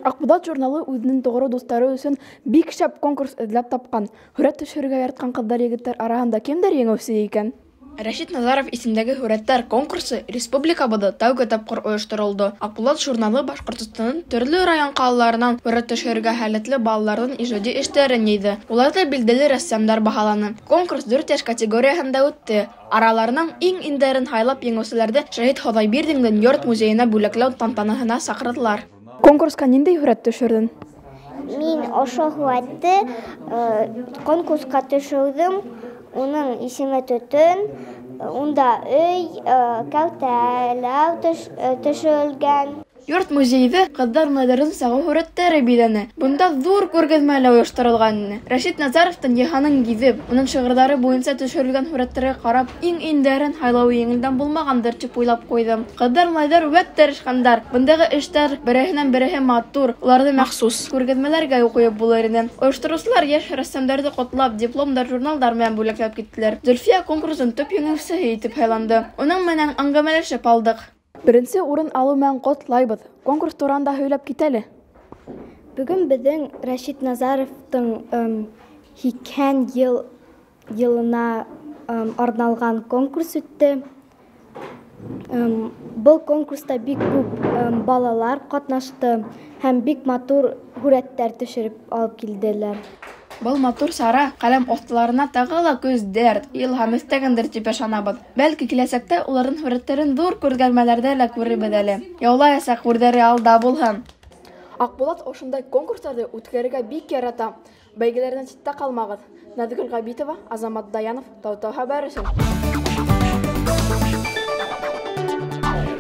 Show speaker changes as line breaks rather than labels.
Акбулат журналы үзенең тогыры достары өчен бик шәп конкурс эзләп тапкан. Хүрәт төшерергә яраткан кызлар егетләр араһында кемдер еңүче икән? Рәшит Назаров исемдәге хүрәттәр конкурсы республикабыда тәүге тапкыр оештырылды. Акбулат журналы Башкортстанның төрле район калаларынан хүрәт төшерергә һәләтле балаларның иҗади эшләрен йыйды. Уларда билдәле рәссамнар баһаланы. Конкурс 4 яшь категориясында үтте. Араларының иң индәрен хайлап еңүчеләрне Шәһит Ходайбердинның йорт музеена бүләкләү тантанаһына чакырдылар. Конкурска нинди хүрәт төшердең?
Мин ошо хүрәтте конкурска төшердем. Уның исеме Төтөн. Унда өй, кәүтәләр төшерелгән.
Йорт музейда кызлар модерн сагы хүрәттәре биләнә. Бунда зур күргәзмәләр оештырылган. Рәшит Назаровтың Яһаның гизеп, уның шигырьләре буенча төшерелгән хүрәттергә карап, иң индәрен хайлау еңелдән булмагандыр дип уйлап куйдым. Кызлар вәт тырышкандар. Бундагы эшләр берәһеннән-берәһе матур, уларны махсус күргәзмәләргә куеп булыр иде. Оештыручылар яшь рәссамнарны котлап, дипломдар, журналдар белән бүләкләп киттеләр. Зөлфия конкурсын төп еңүчесе итеп сайланды. Уның менән аңгәмәләшеп алдык. Беренче урын алу менән котлайбыз. Конкурс турында һөйләп китәле.
Бүген безнең Рәшит Назаровтың 80 елына арналган конкурс үтте. Бұл конкурста бик күп балалар катнашты һәм бик матур хүрәттәр төшереп алып килделәр.
Бұл матур сара каләм осталарына тагыла күз дәрт, илһам истәгәндер дип ышанабыз. Бәлки киләчәктә уларның хүрәтләрен зур күргәзмәләрдә лә күрербез әле. Яулаячак үрдәре алда булһын. Акбулат ошындай конкурсларны үткәрергә бик ярата. Бәйгеләрдән читтә калмагыз. Назгөл Габитова, Азамат Даянов, Тау-Тау хәбәре өчен.